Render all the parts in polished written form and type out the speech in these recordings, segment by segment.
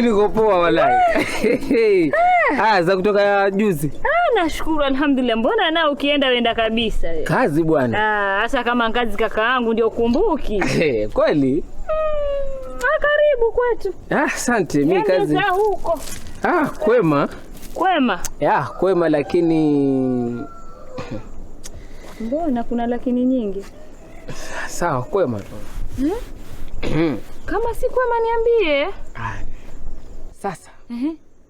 Mimi niko poa wallahi. Za kutoka juzi. Nashukuru alhamdulillah. Mbona nao ukienda wenda kabisa wewe? Kazi bwana. Hasa kama kazi kaka yangu ndio ukumbuki. Kweli? Karibu kwetu. Asante mimi kazi. Nenda huko. Kwema. Kwema? Kwema lakini mbona kuna lakini nyingi? Sawa kwema tu. Kama si kwema niambie. Sasa.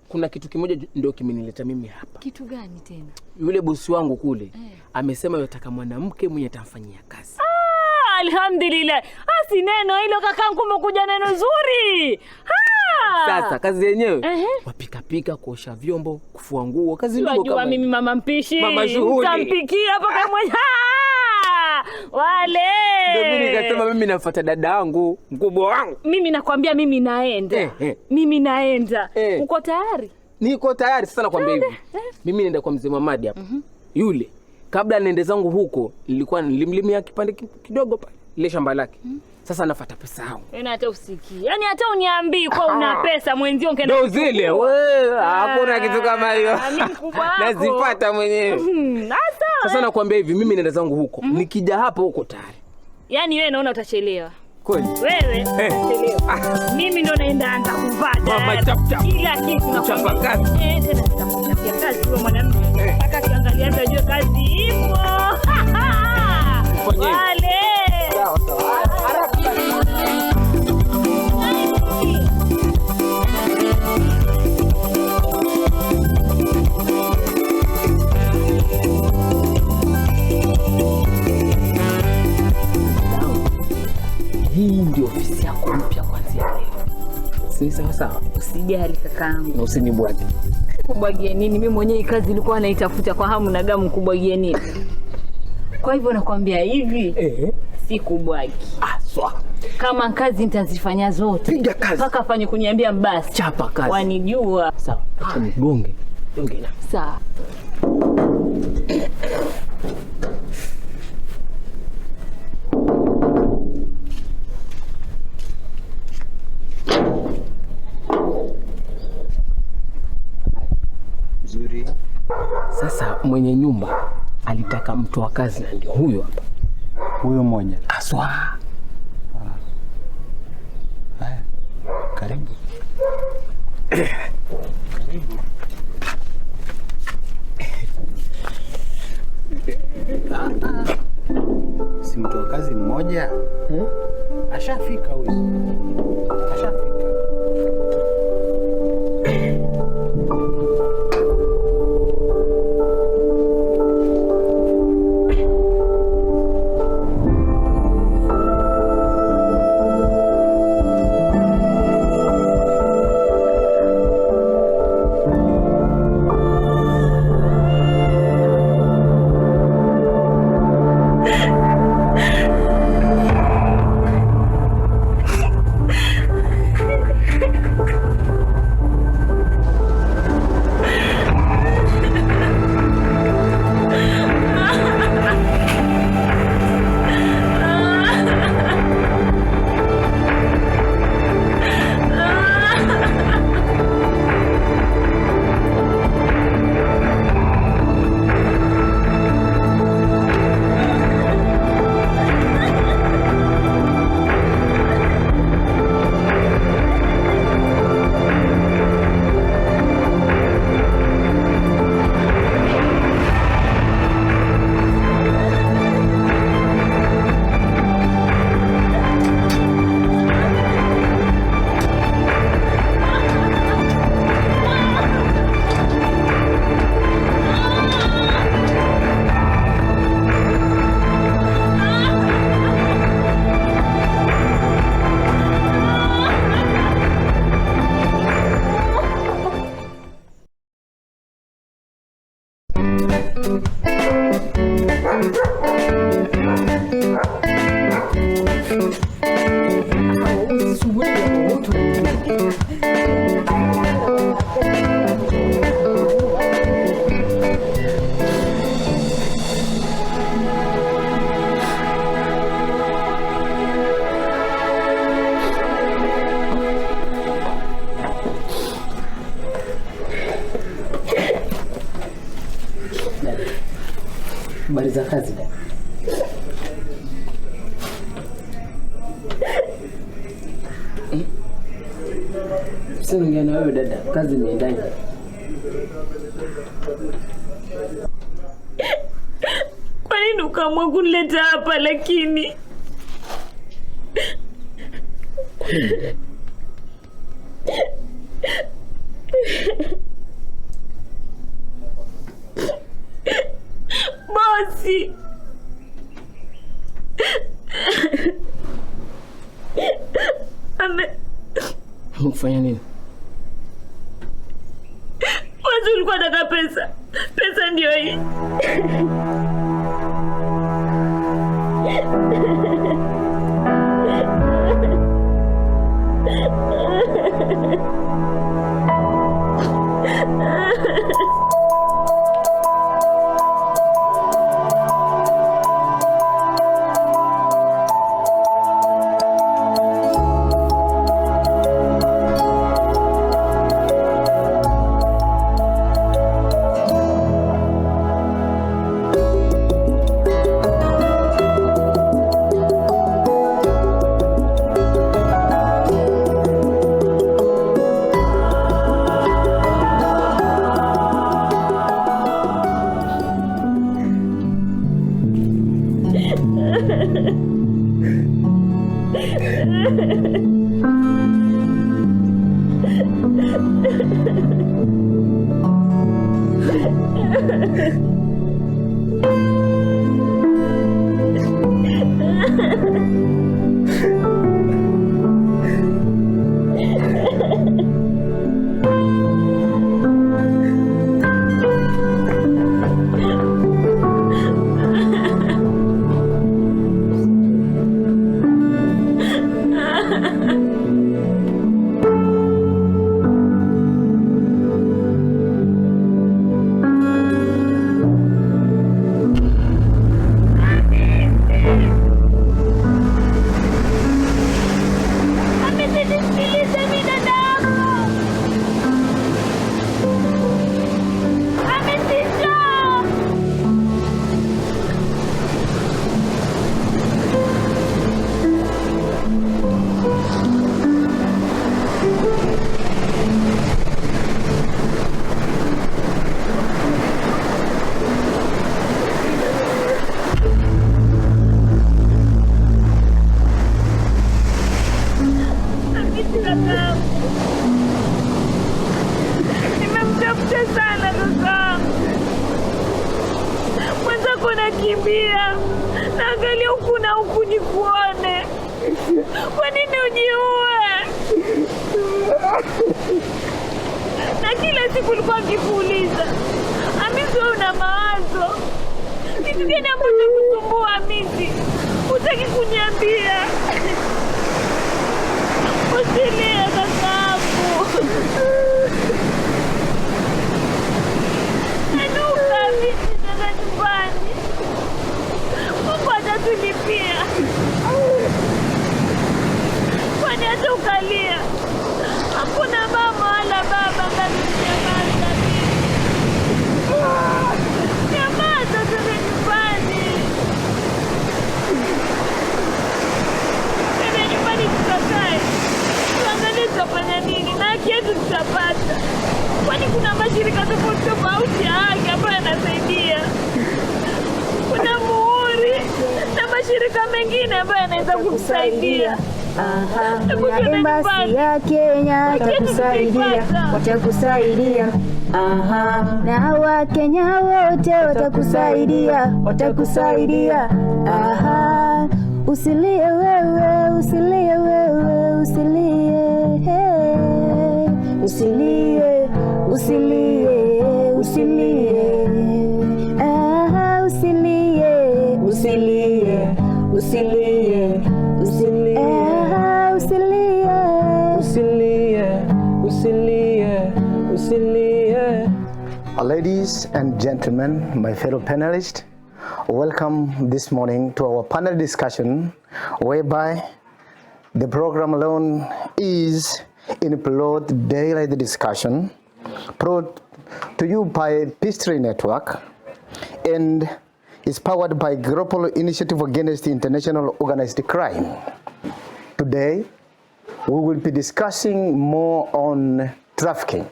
Kuna kitu kimoja ndio kimenileta mimi hapa. Kitu gani tena? Yule bosi wangu kule amesema yataka mwanamke mwenye atamfanyia kazi. Alhamdulillah. Si neno hilo kakangu, umekuja neno zuri. Sasa kazi yenyewe wapika, kuosha vyombo, kufua nguo, kazi ndogo kama. Mimi mama mpishi. Mama shughuli. Nitampikia mpaka mwenye. Wale. Ndio mimi nikasema mimi nafuata dada yangu, mkubwa wangu. Mimi nakwambia mimi naenda. Mimi naenda. Uko tayari? Niko tayari. Sasa nakwambia hivi. Mimi naenda kwa mzee Mamadi hapa. Yule kabla niende zangu huko nilikuwa nilimlimia kipande kidogo pale ile shamba lake. Sasa nafuata pesa yangu. Hata usikii. Yaani hata uniambii kwa una pesa mwenzio ungeenda. Ndio zile. Hakuna kitu kama hiyo. Nazipata mwenyewe. Sasa nakwambia hivi, mimi naenda zangu huko. Nikija hapo huko tayari. Yaani wewe naona utachelewa. Kweli? Wewe utachelewa. Mimi ndo naenda anza kuvaa. Mama chap. Kila kitu nakwambia. Chapa kazi. Tena nitakupatia kazi wewe mwanamke. Mpaka kiangalia ndio ajue kazi ipo. Wale. Sawa. Hii ndio ofisi yako mpya kuanzia leo. Si sawa? Usijali kakaangu. Na usinibwage. Kubwagie nini? Mimi mwenyewe kazi nilikuwa naitafuta kwa hamu na gamu, kubwagie nini? Kwa hivyo nakwambia hivi. Si kubwagi. Sawa. Kama kazi nitazifanya zote. Piga kazi. Mpaka afanye kuniambia basi. Chapa kazi. Wanijua. Sawa. Acha nigonge. Gonge na. Sawa. Nzuri. Sasa mwenye nyumba alitaka mtu wa kazi na ndio huyo hapa. Huyo mmoja. Aswa. Haya. Karibu. Karibu. Si mtu wa kazi mmoja? Ashafika huyo. Ashafika. Habari za kazi dada? Sasa ngana wewe dada, kazi imeendaje? Kwa nini ukaamua kunileta hapa lakini? Bosi. Umefanya nini? Wazo ulikuwa nataka pesa. Pesa ndio hii. Kimbia. Naangalia huku na huku nikuone. Kwa nini ujiue? Na kila siku ulikuwa ukikuuliza, Hamisi wewe una mawazo. Kitu gani ambacho kusumbua Hamisi? Hutaki kuniambia. Usilie kakaangu. Anuka Hamisi tena nyumbani. Mungu atatulipia. Kwani hata ukalia hakuna mama wala baba ndani nyamaza mimi. Nyamaza tena nyumbani. Tena nyumbani tutakae. Tuangalie tutafanya nini na haki yetu tutapata. Kwani kuna mashirika tofauti ya haki ambayo yanasaidia. Kuna muhuri na mashirika mengine ambayo yanaweza kukusaidia. Na Embassy ya Kenya watakusaidia. Na Wakenya wote watakusaidia. Usilie wewe, usilie wewe, usilie. Usilie, usilie, usilie. Usilie, usilie, usilie, usilie. Ladies and gentlemen, my fellow panelists, welcome this morning to our panel discussion, whereby the program alone is in Plot Daily Discussion, brought to you by Peace Tree Network, and is powered by Global Initiative Against International Organized Crime. Today, we will be discussing more on trafficking.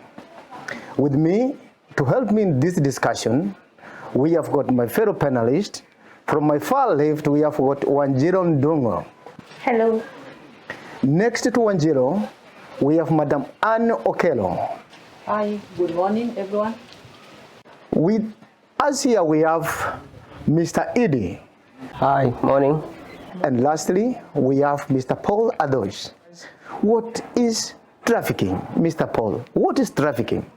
With me, to help me in this discussion, we have got my fellow panelist. From my far left, we have got Wanjiro Ndungo. Hello. Next to Wanjiro, we have Madam Anne Okello. Hi, good morning, everyone. With us here, we have Mr. Edie. Hi, morning. And lastly, we have Mr. Paul Adosh. What is trafficking? Mr. Paul, what is trafficking?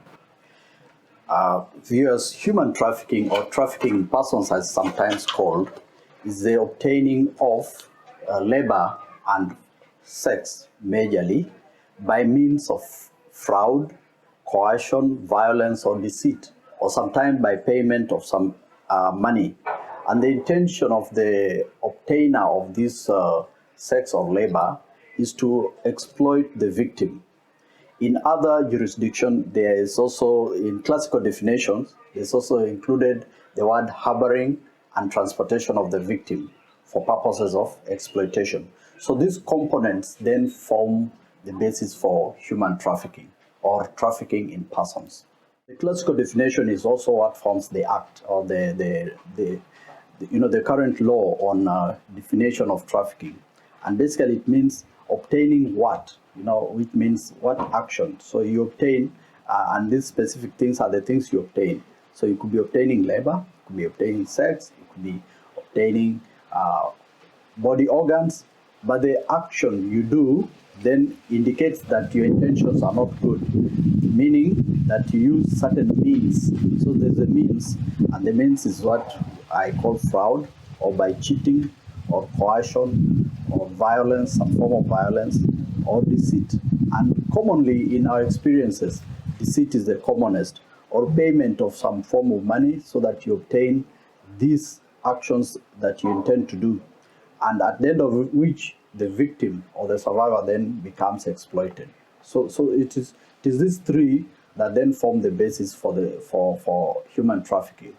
Viewers, human trafficking or trafficking in persons, as sometimes called, is the obtaining of labor and sex majorly by means of fraud, coercion, violence, or deceit, or sometimes by payment of some money. And the intention of the obtainer of this sex or labor is to exploit the victim. In other jurisdictions, there is also, in classical definitions, there's also included the word harboring and transportation of the victim for purposes of exploitation. So these components then form the basis for human trafficking or trafficking in persons. The classical definition is also what forms the act or the current law on definition of trafficking. And basically it means obtaining what, which means what action. So you obtain, and these specific things are the things you obtain. So you could be obtaining labor, you could be obtaining sex, you could be obtaining body organs, but the action you do then indicates that your intentions are not good, meaning that you use certain means. So there's a means, and the means is what I call fraud, or by cheating, or coercion, or violence, some form of violence, or deceit. And commonly in our experiences, deceit is the commonest, or payment of some form of money so that you obtain these actions that you intend to do, and at the end of which the victim or the survivor then becomes exploited. So it is these three that then form the basis for human trafficking.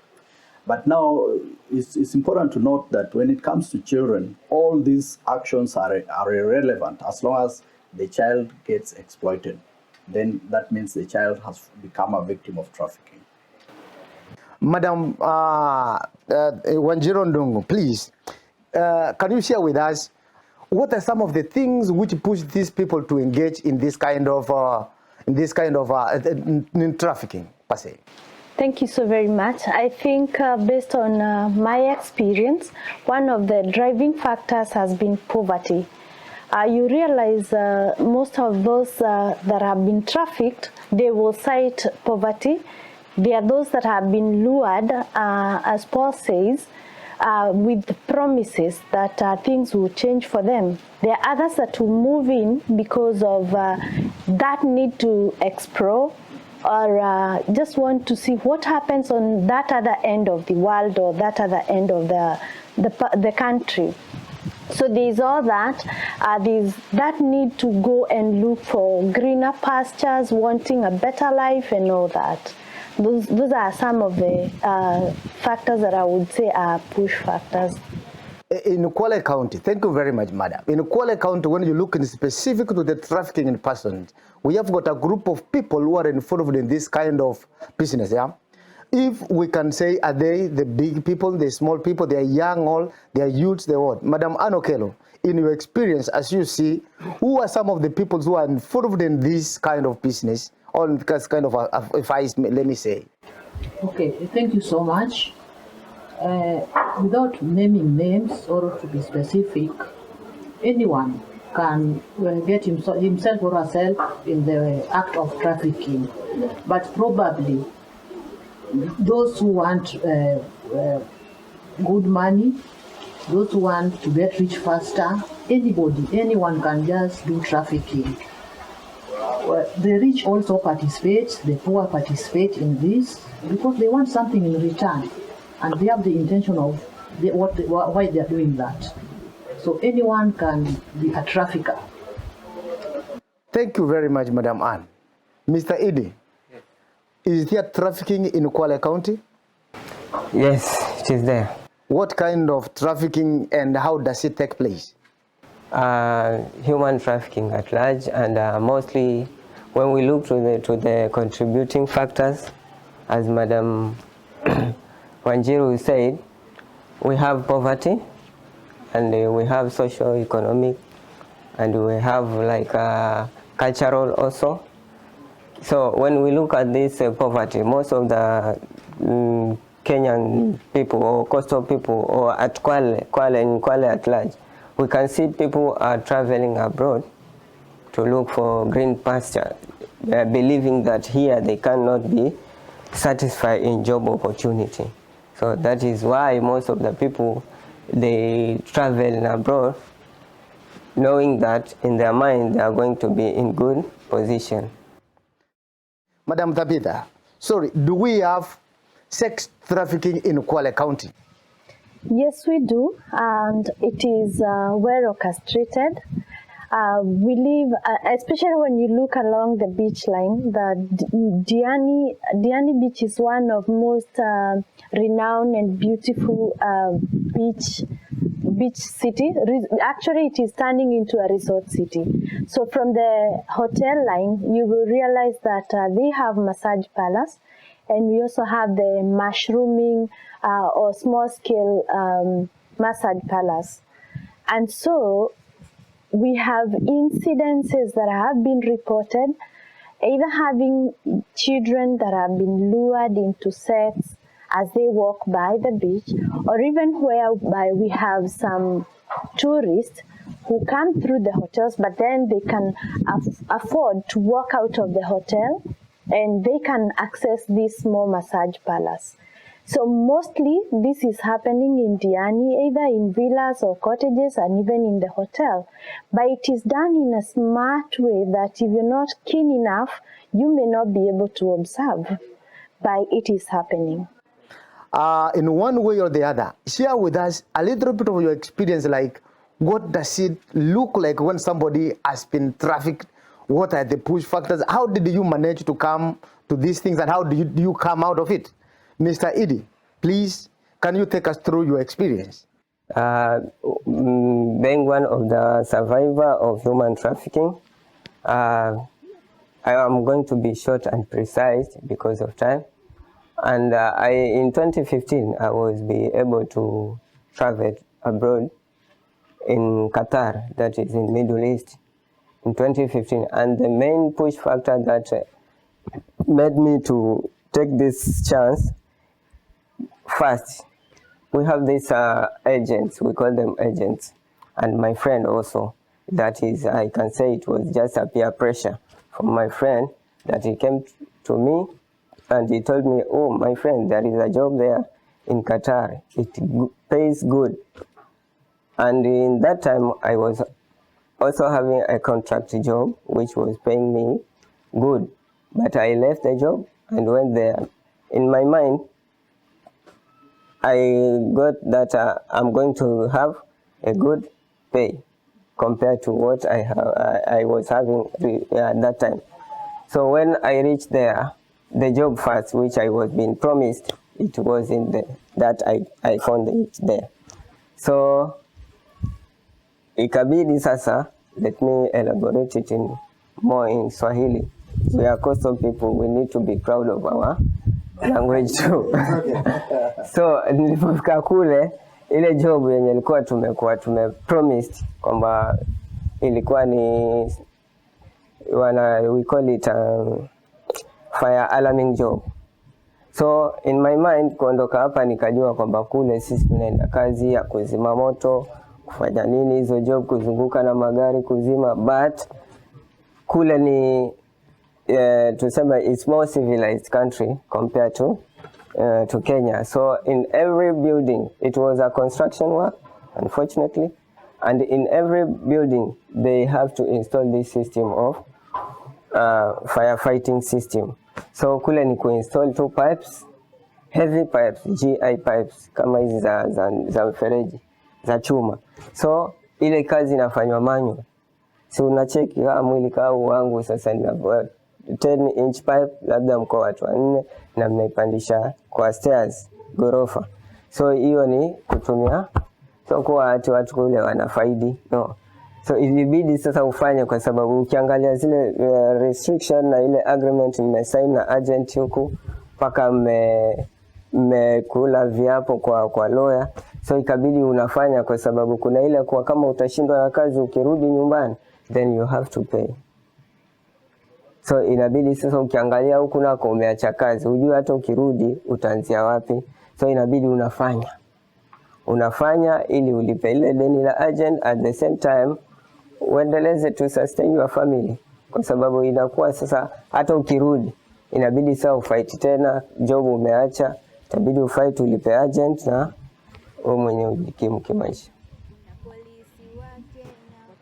But now it's important to note that when it comes to children, all these actions are irrelevant as long as the child gets exploited. Then that means the child has become a victim of trafficking. Madam Wanjiro Ndungu, please, can you share with us what are some of the things which push these people to engage in this kind of in trafficking per se? Thank you so very much. I think based on my experience, one of the driving factors has been poverty. You realize most of those that have been trafficked, they will cite poverty. There are those that have been lured, as Paul says, with promises that things will change for them. There are others that will move in because of that need to explore, or just want to see what happens on that other end of the world or that other end of the country. So there's all that. There's that need to go and look for greener pastures, wanting a better life and all that. Those are some of the factors that I would say are push factors. In Kwale County, thank you very much, madam. In Kwale County, when you look in specific to the trafficking in persons, we have got a group of people who are involved in this kind of business, yeah? If we can say, are they the big people, the small people, they are young, all, they are youths, they what? Madam Anne Okello, in your experience, as you see, who are some of the people who are involved in this kind of business, or this kind of advice, let me say? Okay, thank you so much. Without naming names or to be specific, anyone can get himself or herself in the act of trafficking, but probably those who want good money, those who want to get rich faster, anyone can just do trafficking. The rich also participate, the poor participate in this because they want something in return, and they have the intention of why they are doing that. So anyone can be a trafficker. Thank you very much, Madam Anne. Mr. Edie, is there trafficking in Kwale County? Yes, it is there. What kind of trafficking and how does it take place? Human trafficking at large, and mostly when we look to the contributing factors, as Madam Wanjiru said, we have poverty, and we have socio-economic, and we have like cultural also. So when we look at this poverty, most of the Kenyan people or coastal people or at Kwale at large, we can see people are traveling abroad to look for green pasture. They are believing that here they cannot be satisfied in job opportunity. So that is why most of the people, they travel abroad knowing that in their mind they are going to be in good position. Madam Tabitha, sorry, do we have sex trafficking in Kwale County? Yes, we do, and it is well orchestrated. We live, especially when you look along the beach line, the Diani Beach is one of most renowned and beautiful beach city. Actually, it is turning into a resort city. So from the hotel line, you will realize that they have massage palace, and we also have the mushrooming or small-scale massage palace. And so we have incidences that have been reported, either having children that have been lured into sex as they walk by the beach, or even whereby we have some tourists who come through the hotels, but then they can afford to walk out of the hotel and they can access this small massage palace. So mostly this is happening in Diani, either in villas or cottages and even in the hotel. But it is done in a smart way that if you're not keen enough, you may not be able to observe, but it is happening. In one way or the other, share with us a little bit of your experience, like what does it look like when somebody has been trafficked? What are the push factors? How did you manage to come to these things, and how do you come out of it? Mr. Idi, please, can you take us through your experience? Being one of the survivors of human trafficking, I am going to be short and precise because of time. And in 2015, I was able to travel abroad in Qatar, that is in Middle East, in 2015. And the main push factor that made me to take this chance, first, we have these agents, we call them agents, and my friend also. That is, I can say it was just a peer pressure from my friend that he came to me and he told me, oh, my friend, there is a job there in Qatar. It pays good. And in that time, I was also having a contract job, which was paying me good. But I left the job and went there. In my mind, I got that I'm going to have a good pay compared to what I was having at that time. So when I reached there, the job first, which I was being promised, it wasn't there. That I found it there. So ikabidi sasa, let me elaborate it more in Swahili. We are coastal people, we need to be proud of our language too. So nilipofika kule, ile job yenye ilikuwa tumepromised kwamba ilikuwa ni we call it fire alarming job. So in my mind, kuondoka hapa nikajua kwamba kule sisi tunaenda kazi ya kuzima moto, kufanya nini hizo job, kuzunguka na magari kuzima, but kule ni tuseme it's more civilized country compared to Kenya. So in every building, it was a construction work, unfortunately, and in every building they have to install this system of firefighting system. So kule ni kuinstall 2 pipes, heavy pipes, GI pipes, kama hizi za mfereji, za chuma. So ile kazi inafanywa manual. So unacheki mwili kau wangu sasa ni 10-inch pipe, labda mko watu 4 na mnaipandisha kwa stairs, gorofa. So hiyo ni kutumia, so kwa watu kule wanafaidi, no. So ilibidi sasa ufanye, kwa sababu ukiangalia zile restriction na ile agreement mmesign na agent huku, paka mmekula viapo kwa lawyer, so ikabidi unafanya, kwa sababu kuna ile kwa kama utashindwa na kazi ukirudi nyumbani, then you have to pay. So inabidi sasa ukiangalia huku nako umeacha kazi, hujui hata ukirudi utaanzia wapi. So inabidi unafanya ili ulipe ile deni la agent, at the same time uendeleze to sustain your family, kwa sababu inakuwa sasa hata ukirudi inabidi sasa ufight tena, job umeacha, itabidi ufight ulipe agent na wewe mwenyewe ujikimu kimaisha.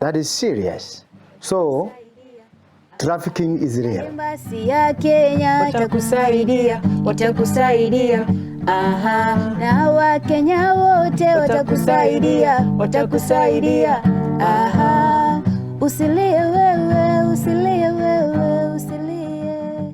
That is serious. So trafficking is real. Embassy ya Kenya watakusaidia. Aha, na Wakenya wote watakusaidia. Aha, usilie.